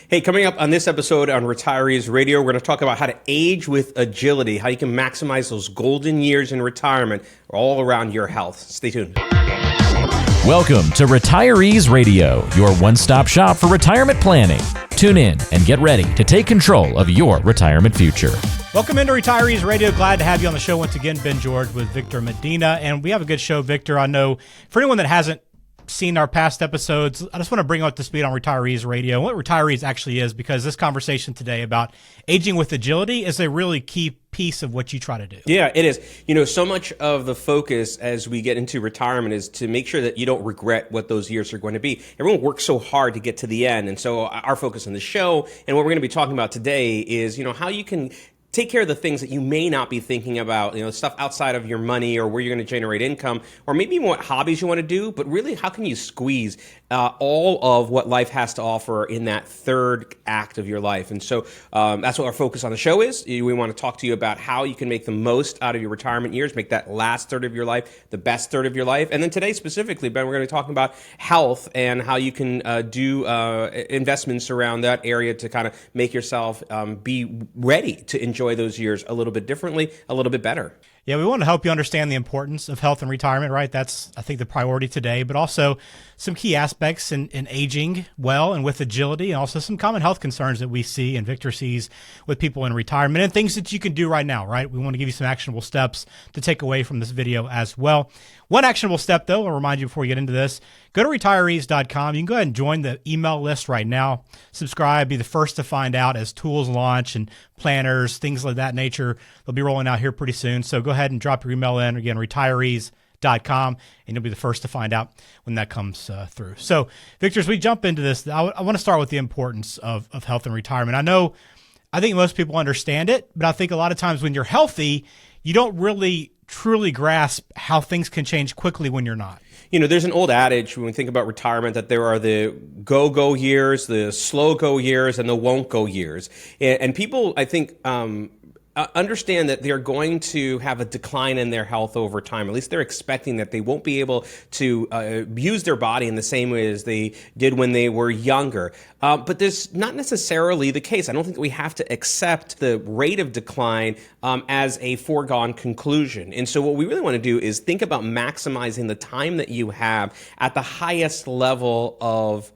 Hey, coming up on this episode on Retirease Radio, we're going to talk about how to age with agility, how you can maximize those golden years in retirement all around your health. Stay tuned. Welcome to Retirease Radio, your one-stop shop for retirement planning. Tune in and get ready to take control of your retirement future. Welcome into Retirease Radio. Glad to have you on the show once again, Ben George with Victor Medina. And we have a good show, Victor. I know for anyone that hasn't seen our past episodes, I just want to bring you up to speed on Retirease Radio and what Retirease actually is, because this conversation today about aging with agility is a really key piece of what you try to do. Yeah, it is. You know, so much of the focus as we get into retirement is to make sure that you don't regret what those years are going to be. Everyone works so hard to get to the end. And so our focus on the show and what we're going to be talking about today is, how you can take care of the things that you may not be thinking about, stuff outside of your money or where you're going to generate income, or maybe even what hobbies you want to do, but really how can you squeeze all of what life has to offer in that third act of your life. And so that's what our focus on the show is. We want to talk to you about how you can make the most out of your retirement years, make that last third of your life the best third of your life. And then today specifically, Ben, we're going to be talking about health and how you can do investments around that area to kind of make yourself be ready to enjoy those years a little bit differently, a little bit better. Yeah, we want to help you understand the importance of health and retirement, right? That's, I think, the priority today, but also some key aspects in aging well and with agility, and also some common health concerns that we see and Victor sees with people in retirement and things that you can do right now, right? We want to give you some actionable steps to take away from this video as well. One actionable step, though, I'll remind you before we get into this, go to retirease.com. You can go ahead and join the email list right now. Subscribe, be the first to find out as tools launch and planners, things like that nature. They'll be rolling out here pretty soon. So go ahead and drop your email in. Again, retirease.com, and you'll be the first to find out when that comes through. So, Victor, as we jump into this, I want to start with the importance of health and retirement. I think most people understand it, but I think a lot of times when you're healthy, you don't really truly grasp how things can change quickly when you're not. There's an old adage when we think about retirement that there are the go-go years, the slow-go years, and the won't-go years. And people, I think, understand that they're going to have a decline in their health over time. At least they're expecting that they won't be able to use their body in the same way as they did when they were younger. But that's not necessarily the case. I don't think we have to accept the rate of decline as a foregone conclusion. And so what we really want to do is think about maximizing the time that you have at the highest level of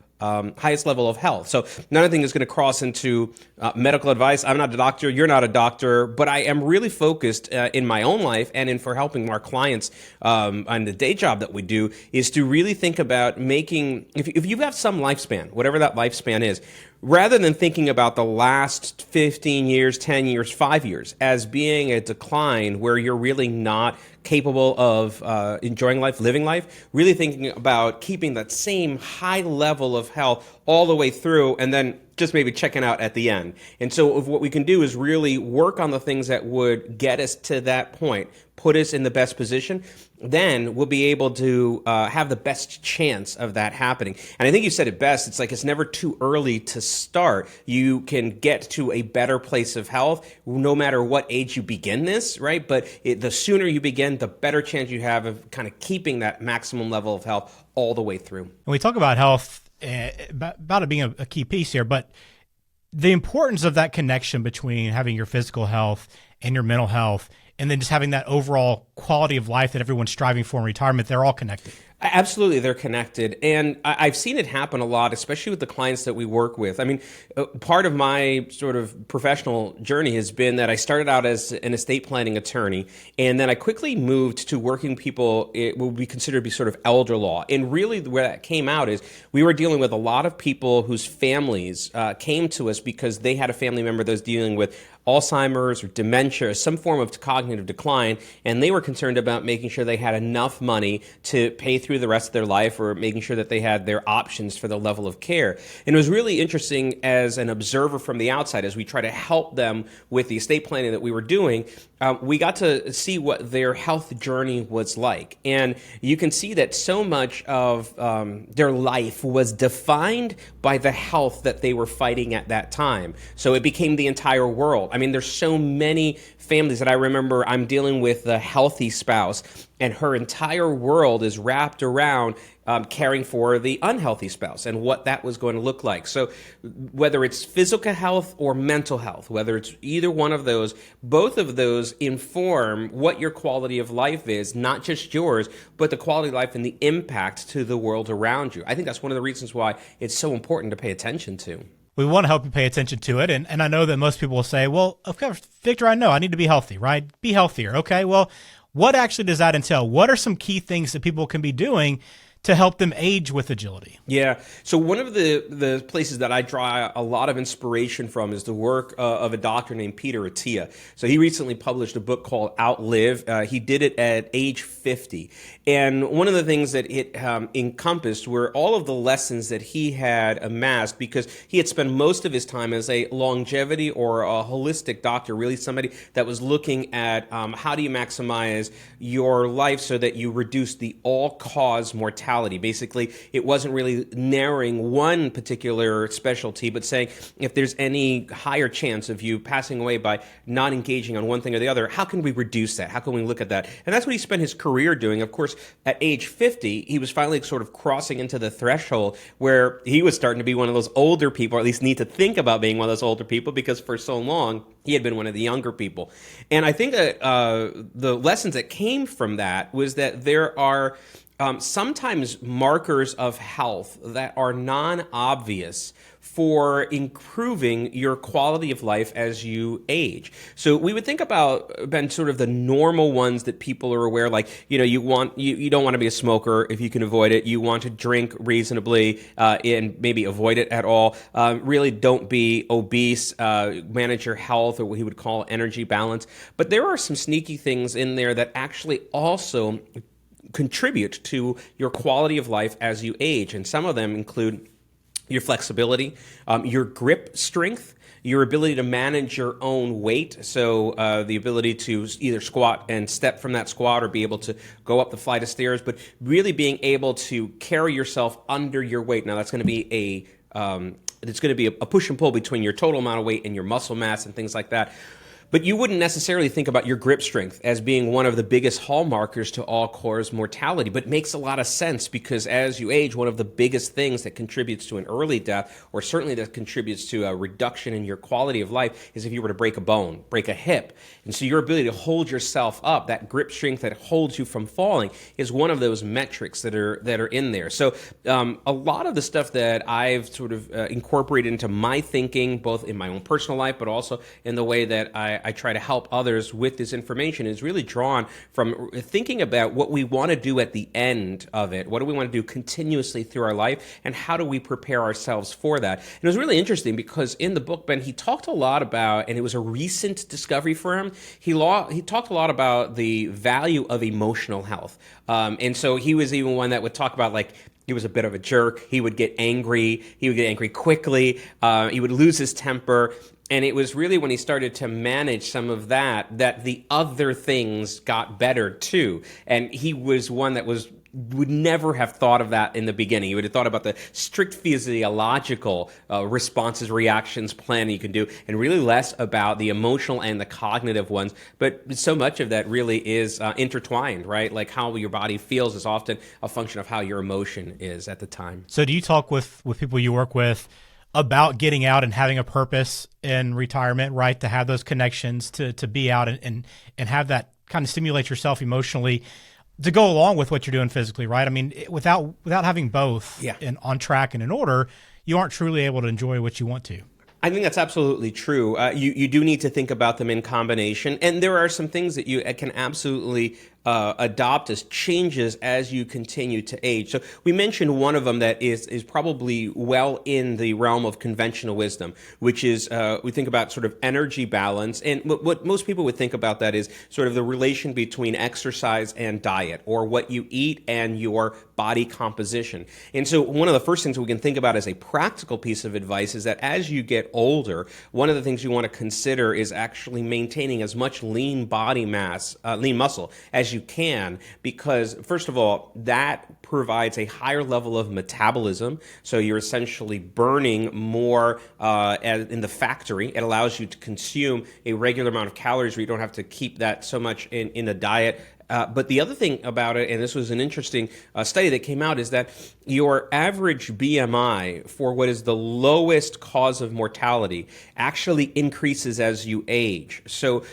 health. So none of the thing is going to cross into medical advice. I'm not a doctor. You're not a doctor. But I am really focused in my own life and for helping our clients on the day job that we do is to really think about making, if you have some lifespan, whatever that lifespan is, rather than thinking about the last 15 years, 10 years, 5 years as being a decline where you're really not capable of enjoying life, living life, really thinking about keeping that same high level of health all the way through and then just maybe checking out at the end. And so what we can do is really work on the things that would get us to that point, put us in the best position. Then we'll be able to have the best chance of that happening. And I think you said it best. It's like it's never too early to start. You can get to a better place of health no matter what age you begin this, right? But the sooner you begin, the better chance you have of kind of keeping that maximum level of health all the way through. When we talk about health, about it being a key piece here, but the importance of that connection between having your physical health and your mental health, and then just having that overall quality of life that everyone's striving for in retirement, they're all connected. Absolutely, they're connected. And I've seen it happen a lot, especially with the clients that we work with. I mean, part of my sort of professional journey has been that I started out as an estate planning attorney, and then I quickly moved to working people, it would be considered to be sort of elder law. And really where that came out is we were dealing with a lot of people whose families came to us because they had a family member that was dealing with Alzheimer's or dementia, some form of cognitive decline, and they were concerned about making sure they had enough money to pay through the rest of their life or making sure that they had their options for the level of care. And it was really interesting as an observer from the outside as we try to help them with the estate planning that we were doing. We got to see what their health journey was like. And you can see that so much of their life was defined by the health that they were fighting at that time. So it became the entire world. I mean, there's so many families that I remember I'm dealing with a healthy spouse, and her entire world is wrapped around caring for the unhealthy spouse and what that was going to look like. So whether it's physical health or mental health, whether it's either one of those, both of those inform what your quality of life is, not just yours, but the quality of life and the impact to the world around you. I think that's one of the reasons why it's so important to pay attention to. We want to help you pay attention to it. And I know that most people will say, well, of course, Victor, I know I need to be healthy, right? Be healthier. Okay, well, what actually does that entail? What are some key things that people can be doing to help them age with agility? Yeah. So one of the places that I draw a lot of inspiration from is the work of a doctor named Peter Attia. So he recently published a book called Outlive. He did it at age 50. And one of the things that it encompassed were all of the lessons that he had amassed, because he had spent most of his time as a longevity or a holistic doctor, really somebody that was looking at how do you maximize your life so that you reduce the all-cause mortality. Basically, it wasn't really narrowing one particular specialty, but saying if there's any higher chance of you passing away by not engaging on one thing or the other, how can we reduce that? How can we look at that? And that's what he spent his career doing. Of course, at age 50, he was finally sort of crossing into the threshold where he was starting to be one of those older people, or at least need to think about being one of those older people, because for so long, he had been one of the younger people. And I think that the lessons that came from that was that there are sometimes markers of health that are non-obvious for improving your quality of life as you age. So we would think about, Ben, sort of the normal ones that people are aware, like, you don't want to be a smoker if you can avoid it. You want to drink reasonably and maybe avoid it at all. Really don't be obese, manage your health, or what he would call energy balance. But there are some sneaky things in there that actually also contribute to your quality of life as you age. And some of them include your flexibility, your grip strength, your ability to manage your own weight. So the ability to either squat and step from that squat, or be able to go up the flight of stairs, but really being able to carry yourself under your weight. Now that's going to be it's going to be a push and pull between your total amount of weight and your muscle mass and things like that. But you wouldn't necessarily think about your grip strength as being one of the biggest hallmarkers to all-cause mortality, but it makes a lot of sense, because as you age, one of the biggest things that contributes to an early death, or certainly that contributes to a reduction in your quality of life, is if you were to break a bone, break a hip. And so your ability to hold yourself up, that grip strength that holds you from falling, is one of those metrics that are in there. So a lot of the stuff that I've sort of incorporated into my thinking, both in my own personal life, but also in the way that I try to help others with this information, is really drawn from thinking about what we want to do at the end of it. What do we want to do continuously through our life, and how do we prepare ourselves for that? And it was really interesting because in the book, Ben, he talked a lot about, and it was a recent discovery for him, he talked a lot about the value of emotional health. And so he was even one that would talk about, like, he was a bit of a jerk. He would get angry. He would get angry quickly. He would lose his temper. And it was really when he started to manage some of that the other things got better too. And he was one that would never have thought of that in the beginning. He would have thought about the strict physiological responses, reactions, planning you can do, and really less about the emotional and the cognitive ones. But so much of that really is intertwined, right? Like how your body feels is often a function of how your emotion is at the time. So do you talk with people you work with about getting out and having a purpose in retirement, right? To have those connections, to be out and have that kind of stimulate yourself emotionally to go along with what you're doing physically, right? I mean, without having both on track and in order, you aren't truly able to enjoy what you want to. I think that's absolutely true. You do need to think about them in combination. And there are some things that you can absolutely adopt as changes as you continue to age. So we mentioned one of them that is probably well in the realm of conventional wisdom, which is we think about sort of energy balance. And what most people would think about that is sort of the relation between exercise and diet, or what you eat and your body composition. And so one of the first things we can think about as a practical piece of advice is that as you get older, one of the things you want to consider is actually maintaining as much lean body mass, lean muscle as you can, because first of all, that provides a higher level of metabolism. So you're essentially burning more in the factory. It allows you to consume a regular amount of calories where you don't have to keep that so much in a diet But the other thing about it, and this was an interesting study that came out, is that your average BMI for what is the lowest cause of mortality actually increases as you age. So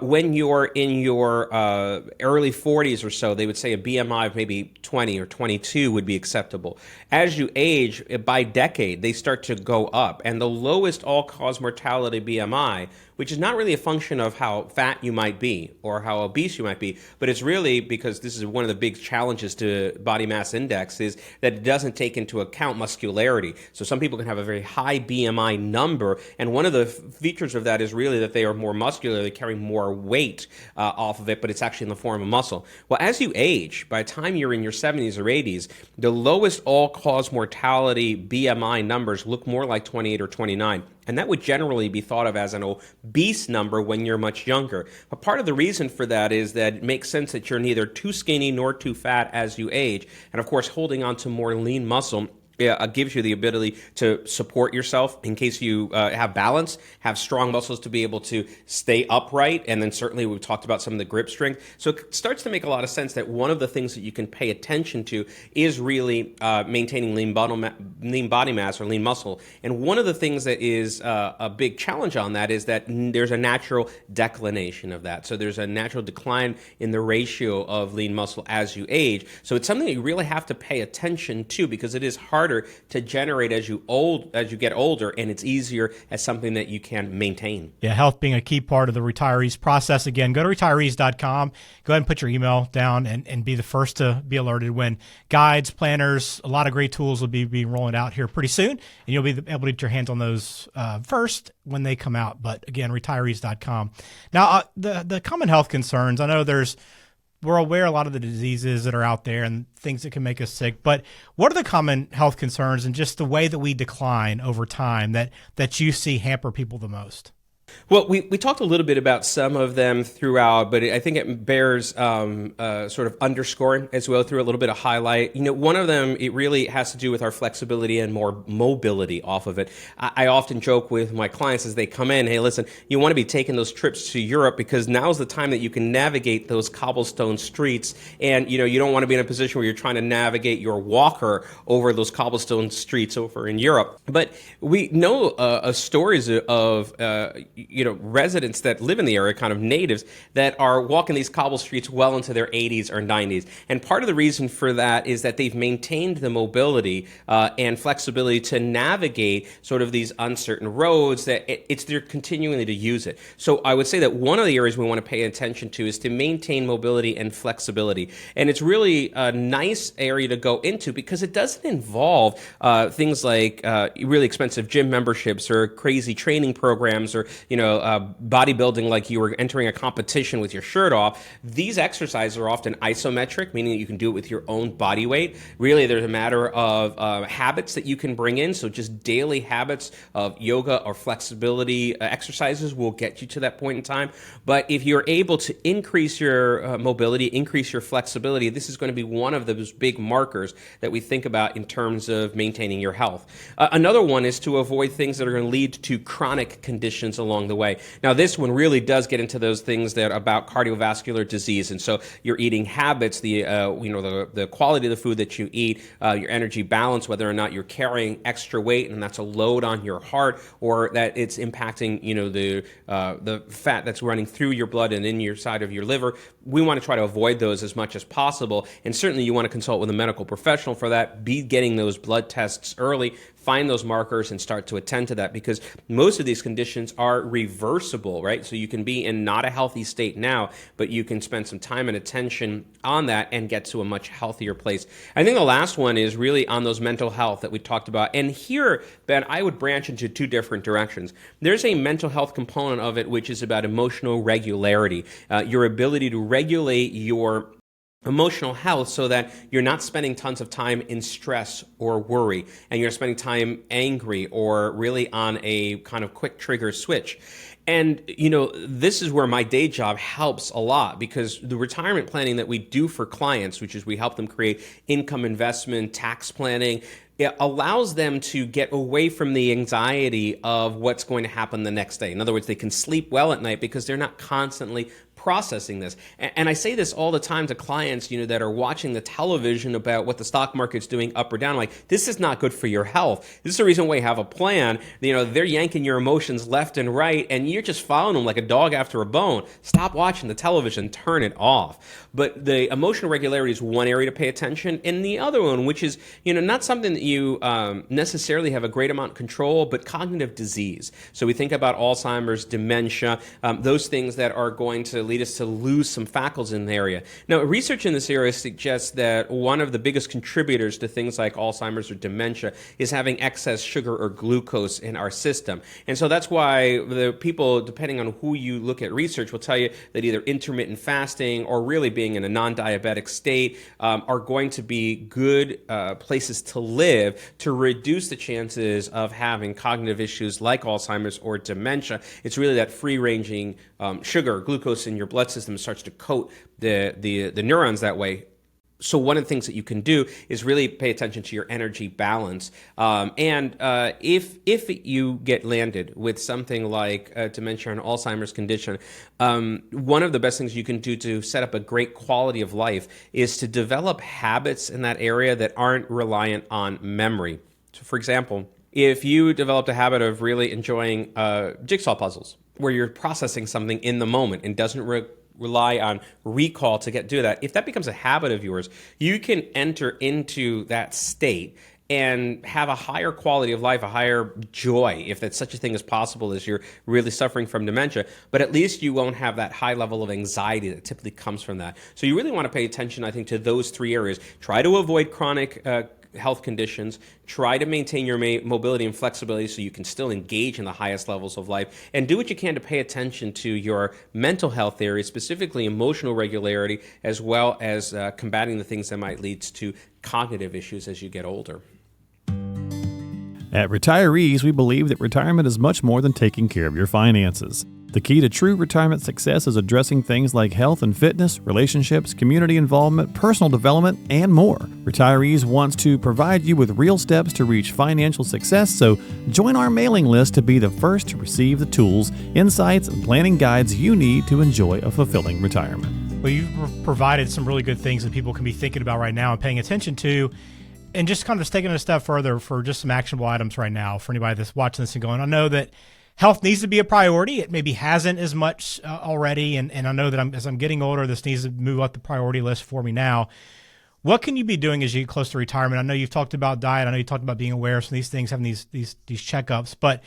when you're in your early 40s or so, they would say a BMI of maybe 20 or 22 would be acceptable. As you age, by decade, they start to go up. And the lowest all-cause mortality BMI, which is not really a function of how fat you might be or how obese you might be, but it's really because this is one of the big challenges to body mass index is that it doesn't take into account muscularity. So some people can have a very high BMI number, and one of the features of that is really that they are more muscular, they carry more weight off of it, but it's actually in the form of muscle. Well, as you age, by the time you're in your 70s or 80s, the lowest all-cause mortality BMI numbers look more like 28 or 29. And that would generally be thought of as an obese number when you're much younger. But part of the reason for that is that it makes sense that you're neither too skinny nor too fat as you age. And of course, holding on to more lean muscle gives you the ability to support yourself in case you have balance, have strong muscles to be able to stay upright, and then certainly we've talked about some of the grip strength. So it starts to make a lot of sense that one of the things that you can pay attention to is really maintaining lean body mass or lean muscle. And one of the things that is a big challenge on that is that there's a natural declination of that. So there's a natural decline in the ratio of lean muscle as you age. So it's something that you really have to pay attention to because it is harder to generate as you get older, and it's easier as something that you can maintain. Yeah, health being a key part of the Retirease process. Again, go to retirease.com, go ahead and put your email down and be the first to be alerted when guides, planners, a lot of great tools will be rolling out here pretty soon, and you'll be able to get your hands on those first when they come out. But again, retirease.com. Now, the common health concerns, I know we're aware of a lot of the diseases that are out there and things that can make us sick, but what are the common health concerns and just the way that we decline over time that you see hamper people the most? Well, we talked a little bit about some of them throughout, but I think it bears sort of underscoring as well through a little bit of highlight. One of them, it really has to do with our flexibility and more mobility off of it. I often joke with my clients as they come in, hey, listen, you want to be taking those trips to Europe because now's the time that you can navigate those cobblestone streets, and you don't want to be in a position where you're trying to navigate your walker over those cobblestone streets over in Europe. But we know stories of residents that live in the area, kind of natives, that are walking these cobble streets well into their 80s or 90s. And part of the reason for that is that they've maintained the mobility and flexibility to navigate sort of these uncertain roads, that they're continuing to use it. So I would say that one of the areas we want to pay attention to is to maintain mobility and flexibility. And it's really a nice area to go into because it doesn't involve things like really expensive gym memberships or crazy training programs or bodybuilding like you were entering a competition with your shirt off. These exercises are often isometric, meaning that you can do it with your own body weight. Really, there's a matter of habits that you can bring in. So just daily habits of yoga or flexibility exercises will get you to that point in time. But if you're able to increase your mobility, increase your flexibility, this is going to be one of those big markers that we think about in terms of maintaining your health. Another one is to avoid things that are going to lead to chronic conditions along the way. Now, this one really does get into those things that about cardiovascular disease, and so your eating habits, the quality of the food that you eat, your energy balance, whether or not you're carrying extra weight and that's a load on your heart, or that it's impacting the fat that's running through your blood and in your side of your liver. We want to try to avoid those as much as possible, and certainly you want to consult with a medical professional for that. Be getting those blood tests early. Find those markers and start to attend to that, because most of these conditions are reversible, right? So you can be in not a healthy state now, but you can spend some time and attention on that and get to a much healthier place. I think the last one is really on those mental health that we talked about. And here, Ben, I would branch into two different directions. There's a mental health component of it, which is about emotional regularity, your ability to regulate your emotional health so that you're not spending tons of time in stress or worry, and you're spending time angry or really on a kind of quick trigger switch. And, this is where my day job helps a lot, because the retirement planning that we do for clients, which is we help them create income investment, tax planning, it allows them to get away from the anxiety of what's going to happen the next day. In other words, they can sleep well at night because they're not constantly processing this. And I say this all the time to clients, that are watching the television about what the stock market's doing up or down. I'm like, this is not good for your health. This is the reason why you have a plan. They're yanking your emotions left and right, and you're just following them like a dog after a bone. Stop watching the television, turn it off. But the emotional regularity is one area to pay attention, and the other one, which is, not something that you necessarily have a great amount of control, but cognitive disease. So we think about Alzheimer's, dementia, those things that are going to lead us to lose some faculties in the area. Now, research in this area suggests that one of the biggest contributors to things like Alzheimer's or dementia is having excess sugar or glucose in our system. And so that's why the people, depending on who you look at research, will tell you that either intermittent fasting or really being in a non-diabetic state are going to be good places to live to reduce the chances of having cognitive issues like Alzheimer's or dementia. It's really that free-ranging sugar or glucose in your blood system starts to coat the neurons that way. So one of the things that you can do is really pay attention to your energy balance. If you get landed with something like dementia and Alzheimer's condition, one of the best things you can do to set up a great quality of life is to develop habits in that area that aren't reliant on memory. So for example, if you developed a habit of really enjoying jigsaw puzzles, where you're processing something in the moment and doesn't rely on recall to do that, if that becomes a habit of yours, you can enter into that state and have a higher quality of life, a higher joy, if that's such a thing as possible as you're really suffering from dementia. But at least you won't have that high level of anxiety that typically comes from that. So you really want to pay attention, I think, to those three areas. Try to avoid chronic health conditions. Try to maintain your mobility and flexibility so you can still engage in the highest levels of life, and do what you can to pay attention to your mental health areas, specifically emotional regularity, as well as combating the things that might lead to cognitive issues as you get older. At Retirease, we believe that retirement is much more than taking care of your finances. The key to true retirement success is addressing things like health and fitness, relationships, community involvement, personal development, and more. Retirease wants to provide you with real steps to reach financial success, so join our mailing list to be the first to receive the tools, insights, and planning guides you need to enjoy a fulfilling retirement. Well, you've provided some really good things that people can be thinking about right now and paying attention to. And just kind of taking it a step further for just some actionable items right now for anybody that's watching this and going, I know that health needs to be a priority. It maybe hasn't as much already, and I know that as I'm getting older, this needs to move up the priority list for me now. What can you be doing as you get close to retirement? I know you've talked about diet. I know you talked about being aware of some of these things, having these checkups. But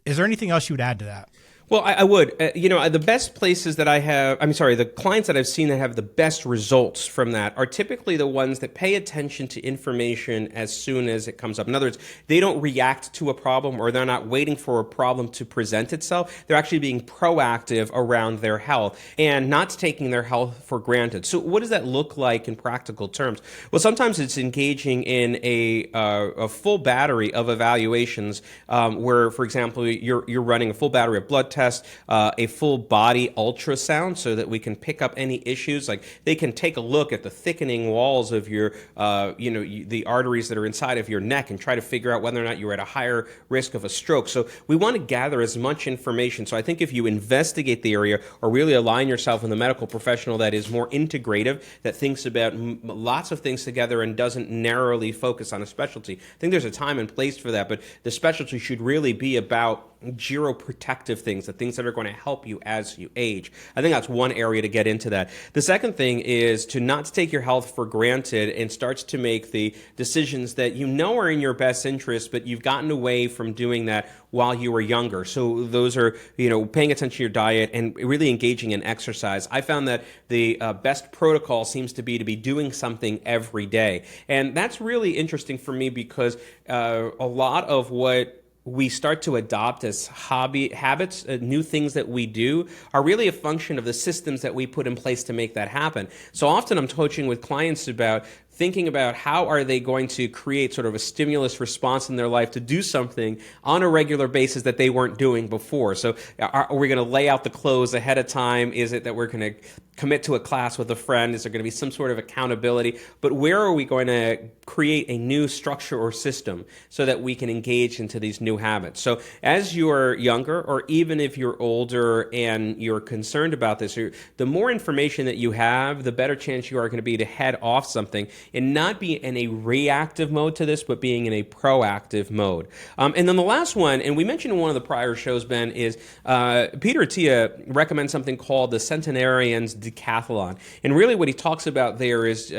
is there anything else you would add to that? Well, I would. The best places that the clients that I've seen that have the best results from that are typically the ones that pay attention to information as soon as it comes up. In other words, they don't react to a problem, or they're not waiting for a problem to present itself. They're actually being proactive around their health and not taking their health for granted. So what does that look like in practical terms? Well, sometimes it's engaging in a full battery of evaluations where, for example, you're running a full battery of blood tests, a full body ultrasound, so that we can pick up any issues. Like they can take a look at the thickening walls of your, the arteries that are inside of your neck, and try to figure out whether or not you're at a higher risk of a stroke. So we want to gather as much information. So I think if you investigate the area, or really align yourself with a medical professional that is more integrative, that thinks about lots of things together and doesn't narrowly focus on a specialty. I think there's a time and place for that, but the specialty should really be about geroprotective things, the things that are going to help you as you age. I think that's one area to get into that. The second thing is to not take your health for granted and starts to make the decisions that you know are in your best interest, but you've gotten away from doing that while you were younger. So those are, paying attention to your diet and really engaging in exercise. I found that the best protocol seems to be doing something every day. And that's really interesting for me because a lot of what we start to adopt as habits, new things that we do, are really a function of the systems that we put in place to make that happen. So often I'm coaching with clients about thinking about how are they going to create sort of a stimulus response in their life to do something on a regular basis that they weren't doing before. So are we going to lay out the clothes ahead of time? Is it that we're going to commit to a class with a friend? Is there going to be some sort of accountability? But where are we going to create a new structure or system so that we can engage into these new habits? So as you're younger, or even if you're older and you're concerned about this, the more information that you have, the better chance you are going to be to head off something and not be in a reactive mode to this, but being in a proactive mode. And then the last one, and we mentioned in one of the prior shows, Ben, is Peter Attia recommends something called the Centenarian's Decathlon. And really what he talks about there is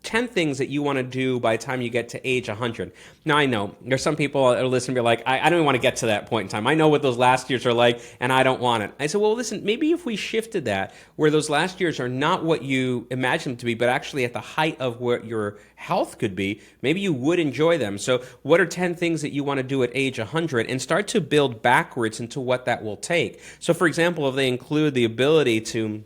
10 things that you want to do by the time you get to age 100. Now, I know there's some people that listen and be like, I don't even want to get to that point in time. I know what those last years are like, and I don't want it. I said, well, listen, maybe if we shifted that, where those last years are not what you imagine them to be, but actually at the height of what your health could be, maybe you would enjoy them. So what are 10 things that you want to do at age 100, and start to build backwards into what that will take. So for example, if they include the ability to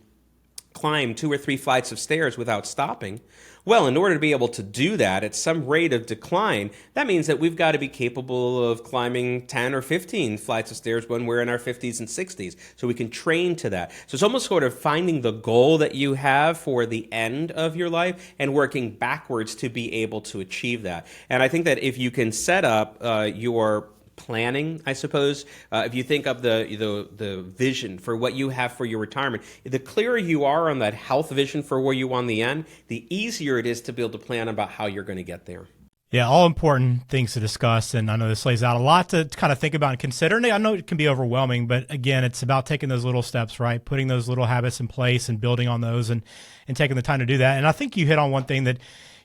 climb 2 or 3 flights of stairs without stopping, well, in order to be able to do that at some rate of decline, that means that we've got to be capable of climbing 10 or 15 flights of stairs when we're in our 50s and 60s. So we can train to that. So it's almost sort of finding the goal that you have for the end of your life and working backwards to be able to achieve that. And I think that if you can set up your planning, I suppose, if you think of the vision for what you have for your retirement, the clearer you are on that health vision for where you want in the end, the easier it is to be able to plan about how you're going to get there. Yeah, all important things to discuss, and I know this lays out a lot to kind of think about and consider. And I know it can be overwhelming, but again, it's about taking those little steps, right? Putting those little habits in place and building on those, and taking the time to do that. And I think you hit on one thing that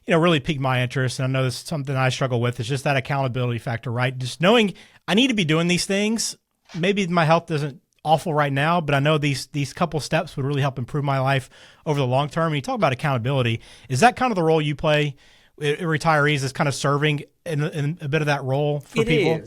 really piqued my interest, and I know this is something I struggle with. It's just that accountability factor, right? Just knowing I need to be doing these things. Maybe my health isn't awful right now, but I know these couple steps would really help improve my life over the long term. And you talk about accountability. Is that kind of the role you play at Retirease, is kind of serving in a bit of that role for people?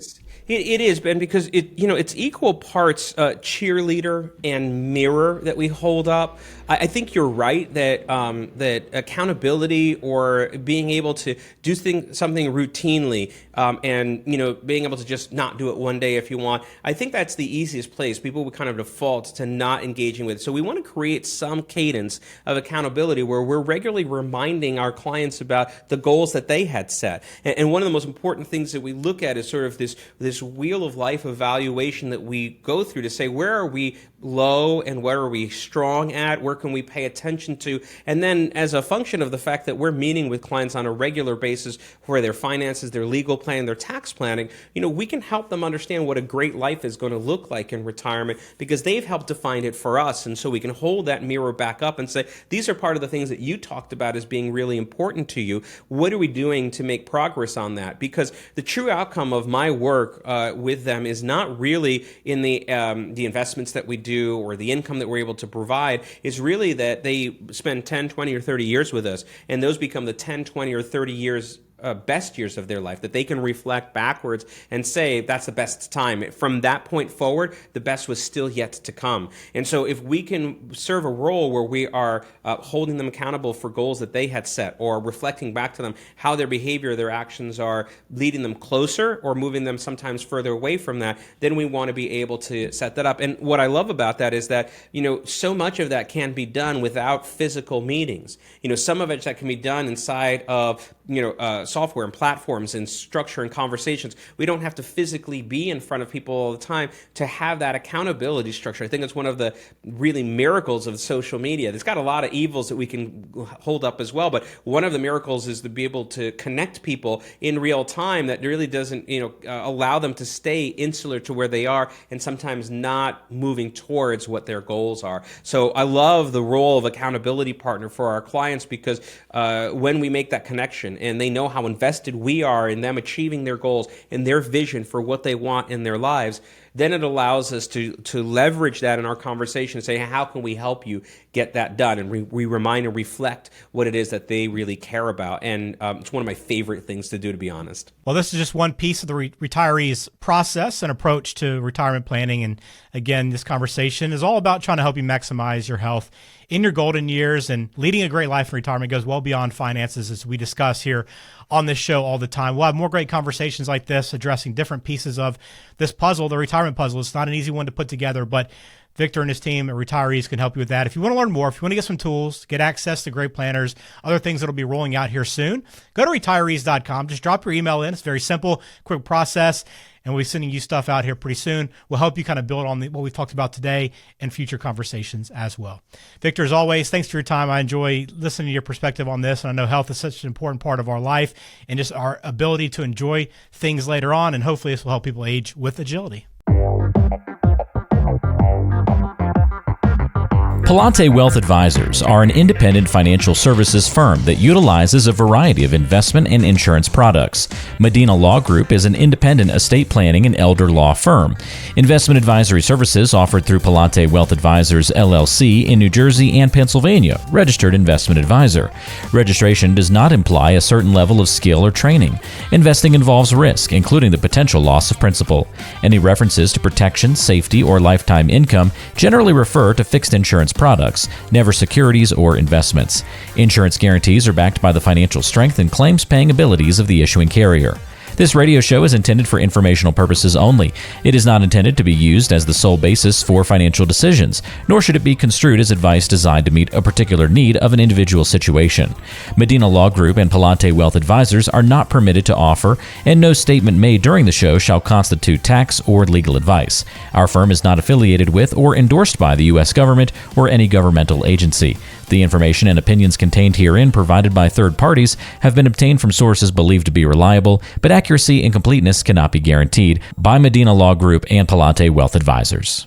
It is, Ben, because it's equal parts cheerleader and mirror that we hold up. I think you're right that that accountability, or being able to do something routinely, and being able to just not do it one day if you want. I think that's the easiest place. People would kind of default to not engaging with it. So we want to create some cadence of accountability where we're regularly reminding our clients about the goals that they had set. And one of the most important things that we look at is sort of this wheel of life evaluation that we go through to say, where are we low and where are we strong at? Where can we pay attention to? And then as a function of the fact that we're meeting with clients on a regular basis for their finances, their legal planning, their tax planning, we can help them understand what a great life is going to look like in retirement, because they've helped define it for us. And so we can hold that mirror back up and say, these are part of the things that you talked about as being really important to you. What are we doing to make progress on that? Because the true outcome of my work with them is not really in the investments that we do or the income that we're able to provide. Is really that they spend 10, 20, or 30 years with us, and those become the 10, 20, or 30 years best years of their life, that they can reflect backwards and say that's the best time. From that point forward, the best was still yet to come. And so if we can serve a role where we are holding them accountable for goals that they had set, or reflecting back to them how their behavior, their actions are leading them closer or moving them sometimes further away from that, then we want to be able to set that up. And what I love about that is that, so much of that can be done without physical meetings. Some of it that can be done inside of, software and platforms and structure and conversations. We don't have to physically be in front of people all the time to have that accountability structure. I think it's one of the really miracles of social media. It's got a lot of evils that we can hold up as well, but one of the miracles is to be able to connect people in real time that really doesn't, allow them to stay insular to where they are and sometimes not moving towards what their goals are. So I love the role of accountability partner for our clients, because when we make that connection and they know how invested we are in them achieving their goals and their vision for what they want in their lives, then it allows us to leverage that in our conversation and say, how can we help you get that done? And we remind and reflect what it is that they really care about. And it's one of my favorite things to do, to be honest. Well, this is just one piece of the Retirease process and approach to retirement planning. And again, this conversation is all about trying to help you maximize your health in your golden years, and leading a great life in retirement goes well beyond finances, as we discuss here on this show all the time. We'll have more great conversations like this, addressing different pieces of this puzzle, the retirement puzzle. It's not an easy one to put together, but Victor and his team at Retirease can help you with that. If you want to learn more, if you want to get some tools, get access to great planners, other things that will be rolling out here soon, go to retirease.com. Just drop your email in. It's very simple, quick process, and we'll be sending you stuff out here pretty soon. We'll help you kind of build on what we've talked about today and future conversations as well. Victor, as always, thanks for your time. I enjoy listening to your perspective on this, and I know health is such an important part of our life and just our ability to enjoy things later on, and hopefully this will help people age with agility. Palante Wealth Advisors are an independent financial services firm that utilizes a variety of investment and insurance products. Medina Law Group is an independent estate planning and elder law firm. Investment advisory services offered through Palante Wealth Advisors LLC in New Jersey and Pennsylvania, registered investment advisor. Registration does not imply a certain level of skill or training. Investing involves risk, including the potential loss of principal. Any references to protection, safety, or lifetime income generally refer to fixed insurance products, never securities or investments. Insurance guarantees are backed by the financial strength and claims-paying abilities of the issuing carrier. This radio show is intended for informational purposes only. It is not intended to be used as the sole basis for financial decisions, nor should it be construed as advice designed to meet a particular need of an individual situation. Medina Law Group and Palante Wealth Advisors are not permitted to offer, and no statement made during the show shall constitute tax or legal advice. Our firm is not affiliated with or endorsed by the U.S. government or any governmental agency. The information and opinions contained herein provided by third parties have been obtained from sources believed to be reliable, but accuracy and completeness cannot be guaranteed by Medina Law Group and Palante Wealth Advisors.